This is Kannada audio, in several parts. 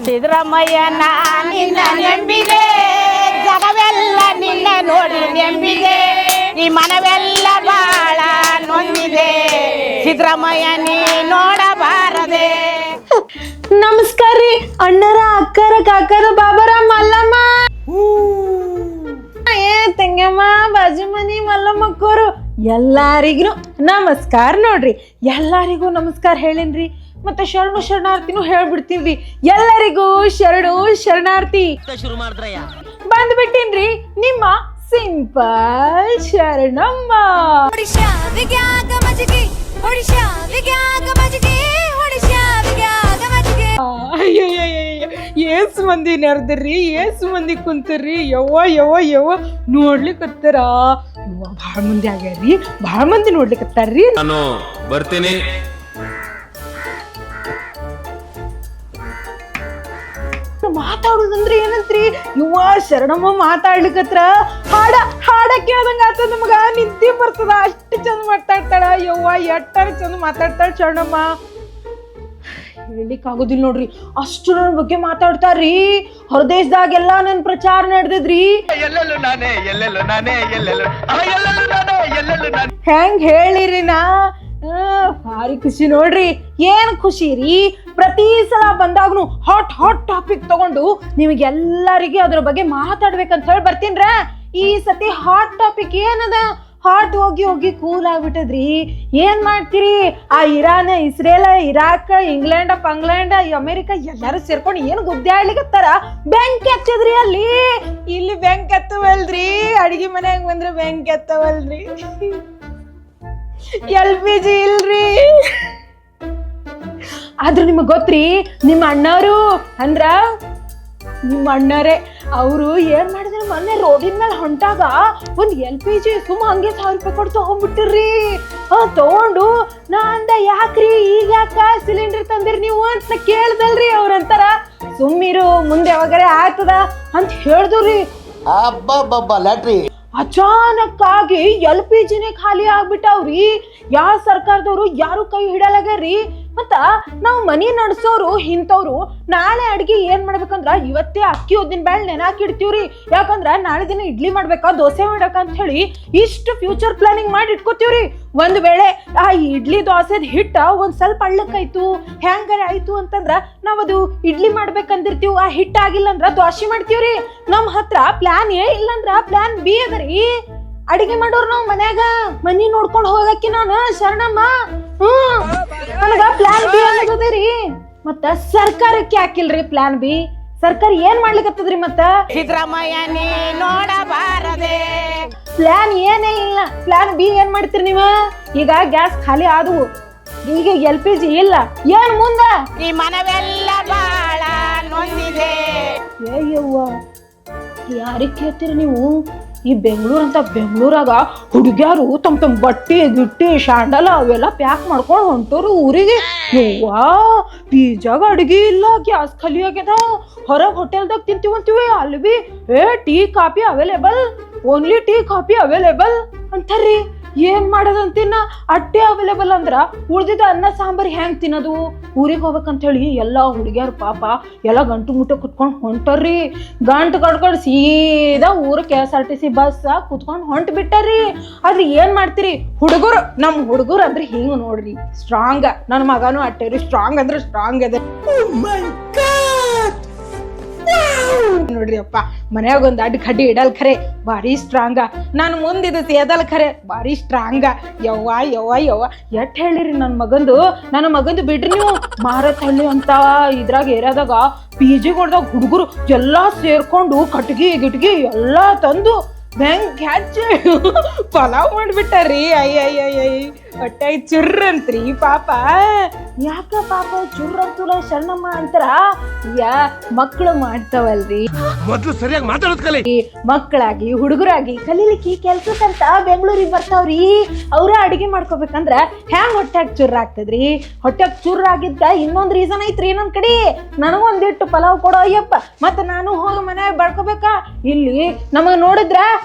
ಸಿದ್ದರಾಮಯ್ಯನ ನಿನ್ನ ನೆಂಬಿದೆ, ಜನವೆಲ್ಲ ನಿನ್ನ ನೋಡಿ ನೆಂಬಿದೆ, ಈ ಮನವೆಲ್ಲ ಬಾಳ ನೊಂದಿದೆ, ಸಿದ್ದರಾಮಯ್ಯ ನೀ ನೋಡಬಾರದೆ. ನಮಸ್ಕಾರ ರೀ ಅಣ್ಣರ ಅಕ್ಕರ ಕಾಕರ ಬಾಬರ ಮಲ್ಲಮ್ಮ ತಂಗಮ್ಮ ಬಾಜು ಮನಿ ಮಲ್ಲಮ್ಮಕ್ಕವರು ಎಲ್ಲಾರಿಗೂ ನಮಸ್ಕಾರ. ನೋಡ್ರಿ ಎಲ್ಲಾರಿಗೂ ನಮಸ್ಕಾರ ಹೇಳಿನ್ರಿ, ಮತ್ತೆ ಶರಣಾರ್ಥಿನೂ ಹೇಳ್ಬಿಡ್ತೀನ್ರಿ. ಎಲ್ಲರಿಗೂ ಶರಣಾರ್ಥಿ ಶುರು ಮಾಡಿದ್ರಯ್ಯ ಬಂದ್ಬಿಟ್ಟಿನ್ರಿ ನಿಮ್ಮ ಸಿಂಪಲ್ ಶರಣಮ್ಮ. ಏಸು ಮಂದಿ ನೆರೆದ್ರಿ, ಏಸು ಮಂದಿ ಕುಂತರ್ರಿ, ಯವ್ವ ನೋಡ್ಲಿಕ್ಕತ್ತಾರ. ಯವ್ವ ಭಾಳ ಮಂದಿ ಆಗ್ಯಾರ್ರಿ, ಭಾಳ ಮಂದಿ ನೋಡ್ಲಿಕ್ಕತ್ತಾರ್ರಿ. ನಾನು ಬರ್ತೀನಿ. ಮಾತಾಡುದಂದ್ರೆ ಏನಂತ್ರಿ ಇವ್ವ ಶರಣಮ್ಮ ಮಾತಾಡ್ಲಿಕ್ಕತ್ರ ಹಾಡ ಕೇಳ್ದಂಗ ಆತದ ನಮಗ, ನಿದ್ದೆ ಬರ್ತದ, ಅಷ್ಟು ಚಂದ ಮಾತಾಡ್ತಾಳ. ಯವ್ವ ಎಟ್ಟಾರ ಚಂದ ಮಾತಾಡ್ತಾಳ ಶರಣಮ್ಮ, ಹೇಳಿಕ್ ಆಗೋದಿಲ್ಲ ನೋಡ್ರಿ. ಅಷ್ಟು ನನ್ನ ಬಗ್ಗೆ ಮಾತಾಡ್ತಾರ್ರಿ. ಹೊರದೇಶದಾಗೆಲ್ಲಾ ನನ್ ಪ್ರಚಾರ ನಡೆದಿದ್ರಿ. ಹೆಂಗ್ ಹೇಳಿರಿ ನಾ ಭಾರಿ ಖುಷಿ ನೋಡ್ರಿ. ಏನ್ ಖುಷಿ ರೀ, ಪ್ರತಿ ಸಲ ಬಂದಾಗ್ನು ಹಾಟ್ ಟಾಪಿಕ್ ತಗೊಂಡು ನಿಮಗೆಲ್ಲರಿಗೆ ಅದ್ರ ಬಗ್ಗೆ ಮಾತಾಡ್ಬೇಕಂತ ಹೇಳಿ ಬರ್ತೀನ್ರ. ಈ ಸತಿ ಹಾಟ್ ಟಾಪಿಕ್ ಏನದ, ಹಾಟ್ ಹೋಗಿ ಕೂಲ್ ಆಗ್ಬಿಟ್ಟದ್ರಿ. ಏನ್ ಮಾಡ್ತೀರಿ, ಆ ಇರಾನ್, ಇಸ್ರೇಲ್, ಇರಾಕ್, ಇಂಗ್ಲೆಂಡ್, ಪಂಗ್ಲೆಂಡ್, ಅಮೆರಿಕ ಎಲ್ಲಾರು ಸೇರ್ಕೊಂಡು ಏನು ಗುದ್ದೆ ಆಡ್ಲಿಕತ್ತಾರ. ಬೆಂಕಿ ಹಚ್ಚದ್ರಿ ಅಲ್ಲಿ. ಇಲ್ಲಿ ಬೆಂಕಿ ಹತ್ತವಲ್ರಿ, ಅಡಿಗೆ ಮನ್ಯಾಗ ಬಂದ್ರೆ ಬೆಂಕಿ ಹತ್ತವಲ್ರಿ. LPG ಇಲ್ರಿ. ಆದ್ರೂ ನಿಮಗ್ ಗೊತ್ತ್ರಿ, ನಿಮ್ಮ ಅಣ್ಣವರು ಅಂದ್ರ ನಿಮ್ಮ ಅಣ್ಣರೇ ಅವರು ಏನ್ ಮಾಡಿದ್ರು, ಮೊನ್ನೆ ರೋಡಿನ ಮೇಲೆ ಹೊಂಟಾಗ ಒಂದ್ LPG ಸುಮ್ಮ ಹಂಗೆ 1000 ರೂಪಾಯಿ ಕೊಟ್ಟು ತಗೊಂಡ್ಬಿಟ್ಟಿರ್ರಿ. ತಗೊಂಡು ನಾ ಅಂದ ಯಾಕ್ರಿ ಈಗ ಯಾಕ ಸಿಲಿಂಡರ್ ತಂದಿರಿ ನೀವು ಅಂತ ಕೇಳ್ದಲ್ರಿ. ಅವ್ರಂತಾರ ಸುಮ್ಮಿರು, ಮುಂದೆ ಯಾವಾಗರೆ ಆಗ್ತದ ಅಂತ ಹೇಳ್ದ್ರಿ. ಲ್ಯಾಟ್ರಿ ಅಚಾನಕ್ ಆಗಿ LPGನೇ ಖಾಲಿ ಆಗ್ಬಿಟ್ಟವ್ರಿ. ಯಾವ ಸರ್ಕಾರದವ್ರು ಯಾರು ಕೈ ಹಿಡಲಾಗ್ಯಾರ್ರಿ. ಮತ್ತ ನಾವು ಮನಿ ನಡ್ಸೋರು ಇಂಥವ್ರು ನಾಳೆ ಅಡ್ಗೆ ಏನ್ ಮಾಡ್ಬೇಕಂದ್ರ ಇವತ್ತೇ ಅಕ್ಕಿ ಉದ್ದಿನ ಬ್ಯಾಳ್ ನೆನಾಕಿಡ್ತೀವ್ರಿ. ಯಾಕಂದ್ರ ನಾಳೆ ದಿನ ಇಡ್ಲಿ ಮಾಡ್ಬೇಕಾ, ದೋಸೆ ಮಾಡಕ ಅಂತ ಹೇಳಿ ಇಷ್ಟು ಫ್ಯೂಚರ್ ಪ್ಲಾನಿಂಗ್ ಮಾಡಿ ಇಟ್ಕೋತೀವ್ರಿ. ಒಂದ್ ವೇಳೆ ಆ ಇಡ್ಲಿ ದೋಸೆದ್ ಹಿಟ್ಟ ಒಂದ್ ಸ್ವಲ್ಪ ಅಳ್ಳಕ್ಕಾಯ್ತು, ಹ್ಯಾಂಗಾರೆ ಆಯ್ತು ಅಂತಂದ್ರ ನಾವದು ಇಡ್ಲಿ ಮಾಡ್ಬೇಕಂದಿರ್ತೀವಿ. ಆ ಹಿಟ್ಟ ಆಗಿಲ್ಲ ಅಂದ್ರ ದೋಸೆ ಮಾಡ್ತೀವ್ರಿ. ನಮ್ ಹತ್ರ ಪ್ಲಾನ್ ಎ ಇಲ್ಲಂದ್ರ ಪ್ಲಾನ್ ಬಿ ಅದರಿ. ಅಡಿಗೆ ಮಾಡೋರು ನಾವ್ ಮನ್ಯಾಗ ಮನಿ ನೋಡ್ಕೊಂಡ್ ಹೋಗಕ್ಕೆ ನಾನು ಶರಣಮ್ಮ. ನನಗ ಪ್ಲಾನ್ ಬಿ ಅನ್ನೋದರಿ. ಮತ್ತ ಸರ್ಕಾರಕ್ಕೆ ಹಾಕಿಲ್ರಿ ಪ್ಲಾನ್ ಬಿ. ಸರ್ಕಾರ ಏನ್ ಮಾಡ್ಲಿಕ್ಕತ್ತದ್ರಿ ಮತ್ತ ಸಿದ್ದರಾಮಯ್ಯ ನೀ ನೋಡಬಾರದೆ. ಪ್ಲಾನ್ ಏನೇ ಇಲ್ಲ. ಪ್ಲಾನ್ ಬಿ ಏನ್ ಮಾಡ್ತೀರಿ ನೀವು? ಈಗ ಗ್ಯಾಸ್ ಖಾಲಿ ಆದವು, ಈಗ LPG ಇಲ್ಲ, ಏನ್ ಮುಂದ? ಈ ಮನವೆಲ್ಲ ಬಾಳ ನೊಂದಿದೆ. ಅಯ್ಯವ್ವ ಯಾರಿಗೆ ಕೇಳ್ತೀರಿ ನೀವು? ಈ ಬೆಂಗಳೂರಾಗ ಹುಡುಗ್ಯಾರು ತಮ್ಮ ಬಟ್ಟೆ ಗಿಟ್ಟಿ ಶಾಂಡಲ ಅವೆಲ್ಲ ಪ್ಯಾಕ್ ಮಾಡ್ಕೊಂಡು ಹೊಂಟೋರು ಊರಿಗೆ. ಯವ್ವಾ ಪಿಜ್ಜಾಗ ಅಡಿಗೆ ಇಲ್ಲ, ಗ್ಯಾಸ್ ಖಾಲಿ ಆಗ್ಯದ, ಹೊರಗೆ ಹೋಟೆಲ್ದಾಗ ತಿಂತೀವಂತೀವಿ, ಅಲ್ಲಿ ಬಿ tea coffee available, only tea coffee available ಅಂತಾರ್ರಿ. ಏನ್ ಮಾಡೋದಂತಿನ್ನ ಅಟ್ಟೆ ಅವೈಲೇಬಲ್ ಅಂದ್ರ ಉಳ್ದಿದ್ದ ಅನ್ನ ಸಾಂಬಾರ್ ಹೆಂಗ್ ತಿನ್ನೋದು? ಊರಿಗೆ ಹೋಗ್ಬೇಕಂತ ಹೇಳಿ ಎಲ್ಲಾ ಹುಡುಗ್ಯಾರ ಪಾಪ ಎಲ್ಲ ಗಂಟು ಮುಟ್ಟೆ ಕುತ್ಕೊಂಡ್ ಹೊಂಟಾರ್ರಿ. ಗಂಟು ಕಟ್ಕೊಂಡು ಸೀದಾ ಊರು KSRTC ಬಸ್ ಕುತ್ಕೊಂಡ್ ಹೊಂಟ್ ಬಿಟ್ಟಾರ್ರಿ. ಆದ್ರೆ ಏನ್ ಮಾಡ್ತೀರಿ ಹುಡುಗರು, ನಮ್ ಹುಡುಗರು ಅಂದ್ರೆ ಹಿಂಗ ನೋಡ್ರಿ, ಸ್ಟ್ರಾಂಗ್. ನನ್ನ ಮಗನು ಅಟ್ಟೇರಿ ಸ್ಟ್ರಾಂಗ್ ಅಂದ್ರೆ ಸ್ಟ್ರಾಂಗ್ ಅದ ನೋಡ್ರಿ. ಅಪ್ಪ ಮನ್ಯಾಗ ಒಂದ್ ಅಡ್ಡ ಕಡ್ಡಿ ಇಡಲ್ ಖರೆ ಭಾರಿ ಸ್ಟ್ರಾಂಗ. ನಾನು ಮುಂದಿದ ಸೇದಲ್ ಖರೆ ಭಾರಿ ಸ್ಟ್ರಾಂಗ. ಯವ್ವ ಎಟ್ ಹೇಳಿರಿ ನನ್ನ ಮಗಂದು ಬಿಡ್ರಿ ನೀವು. ಮಾರತಹಳ್ಳಿ ಅಂತ ಇದ್ರಾಗ ಏರಿಯಾದಾಗ PG ಹೊಡ್ದಾಗ ಹುಡುಗರು ಎಲ್ಲಾ ಸೇರ್ಕೊಂಡು ಕಟ್ಗಿ ಗಿಟ್ಗಿ ಎಲ್ಲಾ ತಂದು ಬೆಂಕಿ ಹಚ್ಚಿ ಪಲಾವ್ ಮಾಡ್ಬಿಟ್ಟಾರ್ರಿ. ಅಯ್ಯ ಹೊಟ್ಟೆ ಚುರ್ರಂತ್ರಿ ಪಾಪ. ಯಾಕ ಪಾಪ ಚುರ್ರಂತೂಲ ಶರಣಮ್ಮ ಅಂತಾರ? ಮಕ್ಕಳು ಮಾಡ್ತಾವಲ್ರಿ, ಮೊದ್ಲು ಸರಿಯಾಗಿ ಮಾತಾಡೋದ್ ಕಲಿ. ಮಕ್ಕಳಾಗಿ ಹುಡುಗರಾಗಿ ಕಲೀಲಿಕ್ಕೆ ಕೆಲ್ಸಕ್ಕಂತ ಬೆಂಗಳೂರಿಗೆ ಬರ್ತಾವ್ರಿ. ಅವ್ರ ಅಡಿಗೆ ಮಾಡ್ಕೋಬೇಕಂದ್ರ ಹ್ಯಾಂಗ್ ಹೊಟ್ಯಾಗ ಚುರ್ರ ಆಗ್ತದ್ರಿ? ಹೊಟ್ಯಾಗ ಚುರ್ರ ಆಗಿದ್ದ ಇನ್ನೊಂದ್ ರೀಸನ್ ಐತ್ರಿ ನನ್ ಕಡೆ. ನನಗೊಂದಿಟ್ಟು ಪಲಾವ್ ಕೊಡೋ ಅಯ್ಯಪ್ಪ, ಮತ್ತ ನಾನು ಹೋಗಿ ಮನ್ಯಾಗ ಬಡ್ಕೋಬೇಕಾ? ಇಲ್ಲಿ ನಮಗ್ ನೋಡಿದ್ರ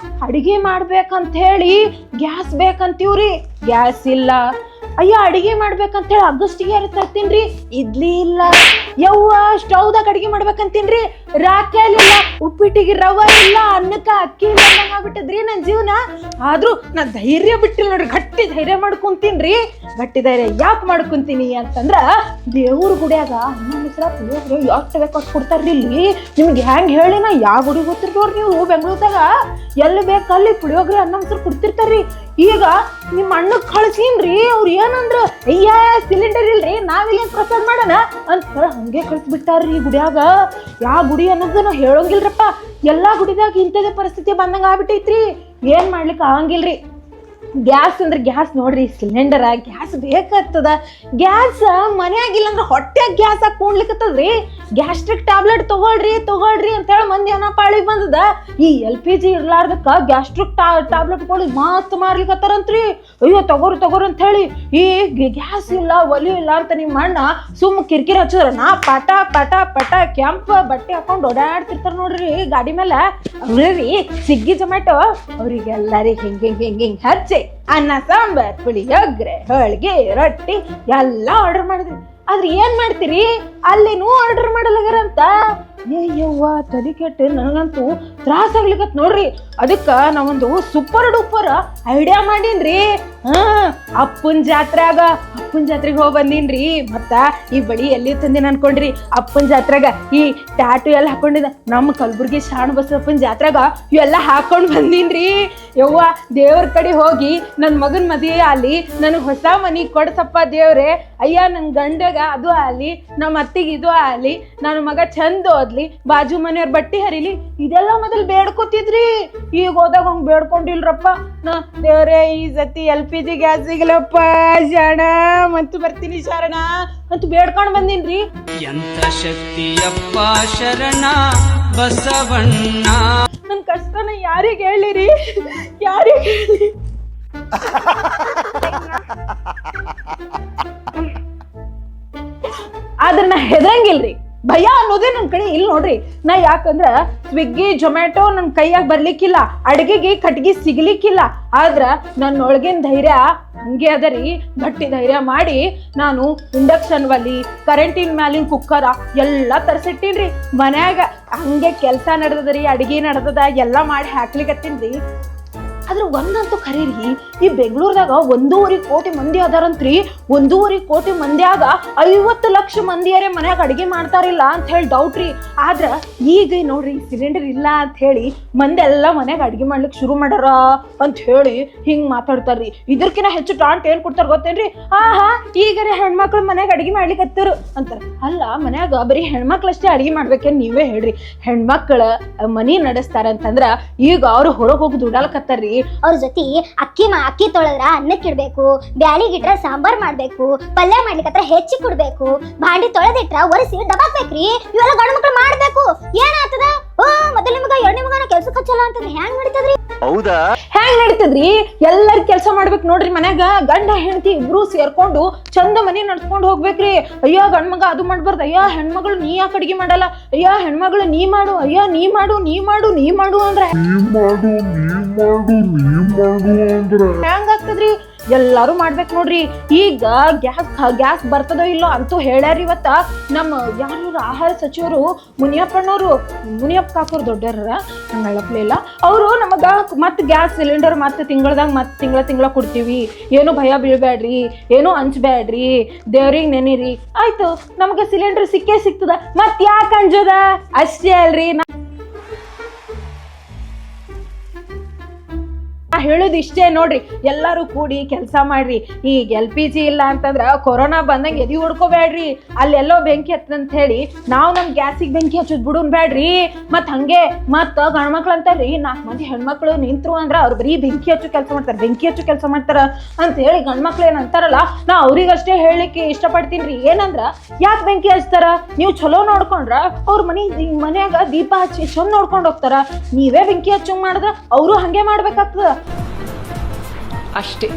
ಅಡಿಗೆ ಮಾಡ್ಬೇಕಂತ ಹೇಳಿ ಗ್ಯಾಸ್ ಬೇಕಂತೀವ್ರಿ, ಗ್ಯಾಸ್ ಇಲ್ಲ. ಅಯ್ಯ ಅಡಿಗೆ ಮಾಡ್ಬೇಕಂತೇಳಿ ಅಗಸ್ಟಿಗೆ ಯಾರು ತರ್ತೀನ್ರಿ, ಇಡ್ಲಿ ಇಲ್ಲ. ಯವ್ವ ಸ್ಟವ್ದಾಗ ಅಡಿಗೆ ಮಾಡ್ಬೇಕಂತೀನ್ರಿ, ರಾಖಿಲ್ ಇಲ್ಲ. ಉಪ್ಪಿಟ್ಟಿಗೆ ರವ ಇಲ್ಲ, ಅನ್ನಕ್ಕ ಅಕ್ಕಿ ಇಲ್ಲ ಆಗ್ಬಿಟ್ಟದ್ರಿ ನನ್ ಜೀವನ. ಆದ್ರೂ ನಾ ಧೈರ್ಯ ಬಿಟ್ಟಿಲ್ಲ ನೋಡ್ರಿ, ಗಟ್ಟಿ ಧೈರ್ಯ ಮಾಡ್ಕೊಂತೀನ್ರಿ. ಗಟ್ಟಿ ಧೈರ್ಯ ಯಾಕೆ ಮಾಡ್ಕೊಂತೀನಿ ಅಂತಂದ್ರ ದೇವ್ರ ಗುಡಿಯಾಗ ಅನ್ನ ಮೊಸರ ಪುಳಿಯೋಗ್ರೆ ಎಷ್ಟು ಬೇಕು ಅಷ್ಟು ಕೊಡ್ತಾರ್ರಿ ಇಲ್ಲಿ. ನಿಮ್ಗೆ ಹೆಂಗ್ ಹೇಳಿ ನಾ ಯಾವ ಗುಡಿ ಗೊತ್ತಿರ್ತಾವ್ರಿ, ನೀವು ಬೆಂಗಳೂರದಾಗ ಎಲ್ಲಿ ಬೇಕಲ್ಲಿ ಪುಳಿಯೋಗ್ರೆ ಅನ್ನ ಮೊಸರು ಕೊಡ್ತಿರ್ತಾರ್ರಿ. ಈಗ ನಿಮ್ಮ ಅಣ್ಣಗ್ ಕಳ್ಸೀನ್ರಿ, ಅವ್ರು ಏನಂದ್ರ ಅಯ್ಯ ಸಿಲಿಂಡರ್ ಇಲ್ರಿ ನಾವಿಲ್ಲಿ ಪ್ರಸಾದ ಮಾಡೋಣ ಅಂತ ಹೇಳಿ ಹಂಗೆ ಕಳ್ಸಿಬಿಟ್ಟಾರ್ರಿ ಗುಡಿಯಾಗ. ಯಾವ ಗುಡಿ ಅನ್ನೋದು ನಾ ಹೇಳೋಂಗಿಲ್ರಪ್ಪ. ಎಲ್ಲಾ ಗುಡಿದಾಗ ಇಂಥದೇ ಪರಿಸ್ಥಿತಿ ಬಂದಂಗ ಆಗ್ಬಿಟ್ಟೈತ್ರಿ. ಏನ್ ಮಾಡ್ಲಿಕ್ಕೆ ಆಗಂಗಿಲ್ರಿ. ಗ್ಯಾಸ್ ಅಂದ್ರೆ ಗ್ಯಾಸ್ ನೋಡ್ರಿ, ಸಿಲಿಂಡರ್ ಗ್ಯಾಸ್ ಬೇಕಾಗ್ತದ. ಗ್ಯಾಸ್ ಮನೆಯಾಗಿಲ್ಲ ಅಂದ್ರೆ ಹೊಟ್ಟೆಗೆ ಗ್ಯಾಸ್ ಹಾಕಿ ಕುಣ್ಲಿಕ್ಕತ್ತದ್ರಿ. ಗ್ಯಾಸ್ಟ್ರಿಕ್ ಟ್ಯಾಬ್ಲೆಟ್ ತಗೊಳ್ರಿ ಅಂತ ಹೇಳಿ ಮಂದಿ ಪಾಳಿಗೆ ಬಂದದ. ಈ LPG ಇರ್ಲಾರ್ದಕ್ಕ ಗ್ಯಾಸ್ಟ್ರಿಕ್ ಟ್ಯಾಬ್ಲೆಟ್ಗಳು ಮಸ್ತ್ ಮಾರ್ಲಿಕ್ಕತ್ತಾರಂತ್ರಿ. ಅಯ್ಯೋ ತಗೋರು ಅಂತ ಹೇಳಿ. ಈ ಗ್ಯಾಸ್ ಇಲ್ಲ ಒಲಿ ಇಲ್ಲ ಅಂತ ನಿಮ್ಮ ಅಣ್ಣ ಸುಮ್ಮ ಕಿರಿಕಿರಿ ಹಚ್ಚಿದ್ರ ನಾ ಪಟ ಪಟ ಪಟ ಕೆಂಪ ಬಟ್ಟೆ ಹಾಕೊಂಡು ಓಡಾಡ್ತಿರ್ತಾರ ನೋಡ್ರಿ ಗಾಡಿ ಮೇಲೆ. ಅವ್ರಿ ಸ್ವಿಗ್ಗಿ ಜೊಮ್ಯಾಟೊ ಅವ್ರಿಗೆಲ್ಲರಿಗೆ ಹಿಂಗ್ ಹಚ್ಚಿ ಅನ್ನ ಸಾಂಬಾರ್ ಪುಳಿಯೋಗ್ರೆ ಹೋಳಿಗೆ ರೊಟ್ಟಿ ಎಲ್ಲ ಆರ್ಡರ್ ಮಾಡಿದ್ರಿ. ಆದ್ರೆ ಏನ್ ಮಾಡ್ತೀರಿ, ಅಲ್ಲಿನೂ ಆರ್ಡರ್ ಮಾಡಲಾಗ್ಯಾರಂತ. ಯವ್ವ ತಲೆ ಕೆಟ್ಟು ನನಗಂತೂ ತ್ರಾಸ ಆಗ್ಲಿಕತ್ ನೋಡ್ರಿ. ಅದಕ್ಕ ನಾವೊಂದು ಸೂಪರ್ ಡೂಪರ್ ಐಡಿಯಾ ಮಾಡೀನ್ರಿ. ಅಪ್ಪನ ಜಾತ್ರೆಗೆ ಹೋಗಿ ಬಂದೀನ್ರಿ. ಮತ್ತ ಈ ಬಳಿ ಎಲ್ಲಿ ತಂದಿನ ಅನ್ಕೊಂಡ್ರಿ, ಅಪ್ಪನ ಜಾತ್ರೆಗ ಈ ಟ್ಯಾಟು ಎಲ್ಲ ಹಾಕೊಂಡಿದ್ದ. ನಮ್ಮ ಕಲಬುರ್ಗಿ ಶಾಣ ಬಸಪ್ಪನ ಜಾತ್ರೆಗ ಇವೆಲ್ಲ ಹಾಕೊಂಡ್ ಬಂದೀನ್ರಿ. ಯವ್ವ ದೇವ್ರ ಕಡೆ ಹೋಗಿ ನನ್ನ ಮಗನ ಮದುವೆ ಅಲ್ಲಿ ನನಗೆ ಹೊಸ ಮನಿ ಕೊಡ್ಸಪ್ಪ ದೇವ್ರೆ. ಅಯ್ಯ ನನ್ ಗಂಡಗ ಅದು ಆಲಿ, ನಮ್ಮ ಅತ್ತಿಗೆ ಇದು ಆಲಿ, ನನ್ನ ಮಗ ಚಂದ ಓದ್ಲಿ, ಬಾಜು ಮನೆಯವ್ರ ಬಟ್ಟಿ ಹರಿಲಿ, ಇದೆಲ್ಲ ಮೊದಲು ಬೇಡ್ಕೊತಿದ್ರಿ. ಈಗ ಹೋದಾಗ ಹಂಗ್ ಬೇಡ್ಕೊಂಡಿಲ್ರಪ್ಪ. ನಾ ದೇವ್ರೆ ಈ ಸತಿ LPG ಗ್ಯಾಸ್ ಸಿಗಲಪ್ಪ ಶರಣ ಮತ್ತು ಬರ್ತೀನಿ ಶರಣ ಅಂತ ಬೇಡ್ಕೊಂಡ್ ಬಂದೀನ್ರಿ. ಎಂತ ಶಕ್ತಿಯಪ್ಪ ಶರಣ ಬಸವಣ್ಣ. ನನ್ ಕಷ್ಟನ ಯಾರಿಗೆ ಹೇಳಿರಿ, ಯಾರಿಗೆ ಹೇಳಿ. ಆದ್ರೆ ನಾ ಹೆದರಂಗಿಲ್ರಿ, ಭಯ ಅನ್ನೋದೇ ನನ್ ಕಡೆ ಇಲ್ಲಿ ನೋಡ್ರಿ. ನಾ ಯಾಕಂದ್ರ ಸ್ವಿಗ್ಗಿ ಜೊಮ್ಯಾಟೊ ನನ್ ಕೈಯಾಗ ಬರ್ಲಿಕ್ಕಿಲ್ಲ, ಅಡ್ಗೆಗೆ ಕಟ್ಗಿ ಸಿಗ್ಲಿಕ್ಕಿಲ್ಲ. ಆದ್ರ ನನ್ನ ಒಳಗಿನ ಧೈರ್ಯ ಹಂಗೆ ಅದರಿ. ಗಟ್ಟಿ ಧೈರ್ಯ ಮಾಡಿ ನಾನು ಇಂಡಕ್ಷನ್ ಒಲಿ, ಕರೆಂಟಿನ ಮ್ಯಾಲಿನ ಕುಕ್ಕರ ಎಲ್ಲ ತರ್ಸಿಟ್ಟಿನ್ರಿ. ಮನ್ಯಾಗ ಹಂಗೆ ಕೆಲಸ ನಡೆದದ್ರಿ, ಅಡ್ಗೆ ನಡೆದದ ಎಲ್ಲ ಮಾಡಿ ಹಾಕ್ಲಿಕತ್ತೀನ್ರಿ. ಆದ್ರೆ ಒಂದಂತೂ ಖರೀರಿ, ಈ ಬೆಂಗಳೂರದಾಗ 1.5 ಕೋಟಿ ಮಂದಿ ಅದಾರಂತ್ರಿ. 1.5 ಕೋಟಿ ಮಂದಿಯಾಗ 50 ಲಕ್ಷ ಮಂದಿಯರೇ ಮನ್ಯಾಗ ಅಡಿಗೆ ಮಾಡ್ತಾರಿಲ್ಲ ಅಂತ ಹೇಳಿ ಡೌಟ್ ರೀ. ಆದ್ರ ಈಗ ನೋಡ್ರಿ ಸಿಲಿಂಡರ್ ಇಲ್ಲ ಅಂತ ಹೇಳಿ ಮಂದಿ ಎಲ್ಲ ಮನ್ಯಾಗ ಅಡಿಗೆ ಮಾಡ್ಲಿಕ್ಕೆ ಶುರು ಮಾಡ್ಯಾರ ಅಂತ ಹೇಳಿ ಹಿಂಗ್ ಮಾತಾಡ್ತಾರ್ರಿ. ಇದಕ್ಕಿಂತ ಹೆಚ್ಚು ಟಾಂಟ್ ಏನ್ ಕೊಡ್ತಾರ ಗೊತ್ತೇನ್ರಿ, ಈಗರೇ ಹೆಣ್ಮಕ್ಳು ಮನ್ಯಾಗ ಅಡಿಗೆ ಮಾಡ್ಲಿಕ್ಕೆ ಹತ್ತಾರ ಅಂತಾರ. ಅಲ್ಲ ಮನ್ಯಾಗ ಬರೀ ಹೆಣ್ಮಕ್ಳಷ್ಟೇ ಅಡಿಗೆ ಮಾಡ್ಬೇಕೇನ್ ನೀವೇ ಹೇಳ್ರಿ. ಹೆಣ್ಮಕ್ಳ ಮನಿ ನಡೆಸ್ತಾರಂತಂದ್ರ ಈಗ ಅವ್ರು ಹೊರಗೆ ಹೋಗಿ ದುಡಾಲಕತ್ತಾರ್ರಿ. ಅವ್ರ ಜೊತೆ ಅಕ್ಕಿ ತೊಳೆದ್ರ ಅನ್ನಕ್ಕೆ ಇಡ್ಬೇಕು, ಬ್ಯಾಳಿಗಿಟ್ರ ಸಾಂಬಾರ್ ಮಾಡ್ಬೇಕು, ಪಲ್ಯ ಮಾಡ್ಲಿಕ್ಕತ್ರ ಹೆಚ್ಚಿ ಕೊಡ್ಬೇಕು, ಭಾಂಡಿ ತೊಳೆದಿಟ್ರ ಒರೆಸಿ ದಬಾಕ್ಬೇಕ್ರಿ. ಇವೆಲ್ಲ ಗಂಡು ಮಕ್ಳು ಮಾಡ್ಬೇಕು. ಏನಾಗ್ತದ ಮೊದಲ ನಿಮಗ ಎರಡನೇ ಮಗನ ಕೆಲ್ಸಕ್ಕೆ ಹಚ್ಚಲ್ಲ ಅಂತಂದ್ರೆ ಹೆಂಗ್ ನಡೀತದ್ರಿ? ಹೌದಾ? ಹೆಂಗ್ ನಡೀತದ್ರಿ? ಎಲ್ಲಾರು ಕೆಲಸ ಮಾಡ್ಬೇಕು ನೋಡ್ರಿ. ಮನ್ಯಾಗ ಗಂಡ ಹೆಂಡತಿ ಇಬ್ರು ಸೇರ್ಕೊಂಡು ಚಂದ ಮನಿ ನಡ್ಸ್ಕೊಂಡು ಹೋಗ್ಬೇಕ್ರಿ. ಅಯ್ಯೋ ಗಂಡ್ ಮಗ ಅದು ಮಾಡ್ಬಾರ್ದು, ಅಯ್ಯೋ ಹೆಣ್ಮಗಳು ನೀ ಯಾಕೆ ಅಡಿಗೆ ಮಾಡಲ್ಲ, ಅಯ್ಯೋ ಹೆಣ್ಮಗಳು ನೀ ಮಾಡು, ಅಯ್ಯೋ ನೀ ಮಾಡು ಅಂದ್ರೆ ಹೆಂಗಾಗ್ತದ್ರಿ? ಎಲ್ಲಾರು ಮಾಡ್ಬೇಕು ನೋಡ್ರಿ. ಈಗ ಗ್ಯಾಸ್ ಬರ್ತದೋ ಇಲ್ಲೋ ಅಂತೂ ಹೇಳ್ಯಾರ. ಇವತ್ತ ನಮ್ಮ ಯಾರು ಆಹಾರ ಸಚಿವರು ಮುನಿಯಪ್ಪ ಕಾಕೋರು ದೊಡ್ಡರ ಹಂಗಪ್ಲೇ ಇಲ್ಲ, ಅವರು ನಮಗ ಮತ್ ಗ್ಯಾಸ್ ಸಿಲಿಂಡರ್ ಮತ್ತೆ ತಿಂಗಳದಾಗ ತಿಂಗಳ ಕೊಡ್ತೀವಿ, ಏನು ಭಯ ಬೀಳ್ಬ್ಯಾಡ್ರಿ, ಏನು ಹಂಚ್ಬ್ಯಾಡ್ರಿ, ದೇವ್ರಿಗೆ ನೆನಿರಿ, ಆಯ್ತು ನಮ್ಗೆ ಸಿಲಿಂಡರ್ ಸಿಕ್ಕೇ ಸಿಗ್ತದ, ಮತ್ ಯಾಕೆ ಅಂಜೋದ ಅಷ್ಟೇ ಅಲ್ರಿ. ಹೇಳುದು ಇಷ್ಟೇ ನೋಡ್ರಿ, ಎಲ್ಲಾರು ಕೂಡಿ ಕೆಲಸ ಮಾಡ್ರಿ. ಈಗ LPG ಇಲ್ಲ ಅಂತಂದ್ರ ಕೊರೋನಾ ಬಂದಂಗ ಎದಿ ಹೊಡ್ಕೋಬ್ಯಾಡ್ರಿ. ಅಲ್ಲೆಲ್ಲೋ ಬೆಂಕಿ ಹತ್ತಂತ ಹೇಳಿ ನಾವು ನಮ್ ಗ್ಯಾಸಿಗೆ ಬೆಂಕಿ ಹಚ್ಚೋದ್ ಬಿಡುನ್ ಬ್ಯಾಡ್ರಿ. ಮತ್ ಹಂಗೆ ಮತ್ ಗಂಡ್ಮಕ್ಳು ಅಂತಾರ್ರಿ, 4 ಮಂದಿ ಹೆಣ್ಮಕ್ಳು ನಿಂತ್ರು ಅಂದ್ರ ಅವ್ರು ಬರೀ ಬೆಂಕಿ ಹಚ್ಚು ಕೆಲಸ ಮಾಡ್ತಾರ ಅಂತ ಹೇಳಿ ಗಂಡ್ಮಕ್ಳು ಏನ್ ಅಂತಾರಲ್ಲ, ನಾ ಅವ್ರಿಗಷ್ಟೇ ಹೇಳಲಿಕ್ಕೆ ಇಷ್ಟಪಡ್ತೀನ್ರಿ. ಏನಂದ್ರ ಯಾಕೆ ಬೆಂಕಿ ಹಚ್ತಾರ, ನೀವು ಚಲೋ ನೋಡ್ಕೊಂಡ್ರ ಅವ್ರ ಮನ್ಯಾಗ ದೀಪ ಹಚ್ಚಿ ಚಂದ ನೋಡ್ಕೊಂಡ್ ಹೋಗ್ತಾರ. ನೀವೇ ಬೆಂಕಿ ಹಚ್ಚಂಗ್ ಮಾಡಿದ್ರ ಅವರು ಹಂಗೆ ಮಾಡ್ಬೇಕಾಗ್ತದ ಅಷ್ಟೇ.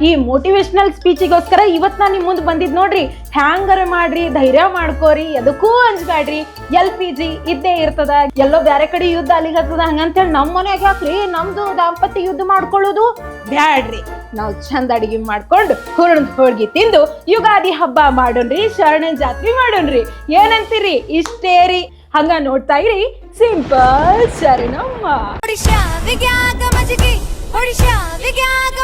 ಈ ಮೋಟಿವೇಶನಲ್ ಸ್ಪೀಚಿಗೋಸ್ಕರ ಇವತ್ ನಾನು ನಿಮ್ ಮುಂದೆ ಬಂದಿದ್ ನೋಡ್ರಿ. ಹ್ಯಾಂಗರ ಮಾಡ್ರಿ, ಧೈರ್ಯ ಮಾಡ್ಕೋರಿ, ಎದಕ್ಕೂ ಅಂಜ್ಬ್ಯಾಡ್ರಿ. LPG ಇದ್ದೇ ಇರ್ತದ, ಎಲ್ಲೋ ಬ್ಯಾರೆ ಕಡೆ ಯುದ್ಧ ಅಲ್ಲಿಗತ್ತದ ಹಂಗಂತೇಳಿ ನಮ್ಮ ಮನ್ಯಾಗ ಯಾಕ್ರಿ ನಮ್ದು ದಾಂಪತ್ಯ ಯುದ್ಧ ಮಾಡ್ಕೊಳ್ಳೋದು ಬ್ಯಾಡ್ರಿ. ನಾವು ಚಂದ ಅಡಿಗೆ ಮಾಡ್ಕೊಂಡು ಹೂರಣದ ಹೋಳ್ಗಿ ತಿಂದು ಯುಗಾದಿ ಹಬ್ಬ ಮಾಡೋಣ್ರಿ, ಶರಣ ಜಾತ್ರೆ ಮಾಡೋಣ್ರಿ. ಏನಂತೀರಿ? ಇಷ್ಟೇ ರೀ. ಹಂಗ ನೋಡ್ತಾ ಇರಿ ಸಿಂಪಲ್ ಶರಣಮ್ಮ. ಒಡಿಶಾ ವಿಗ್ಯಾಗ ಮಜಗಿ ಒಡಿಶಾ ವಿಗ್ಯಾಗ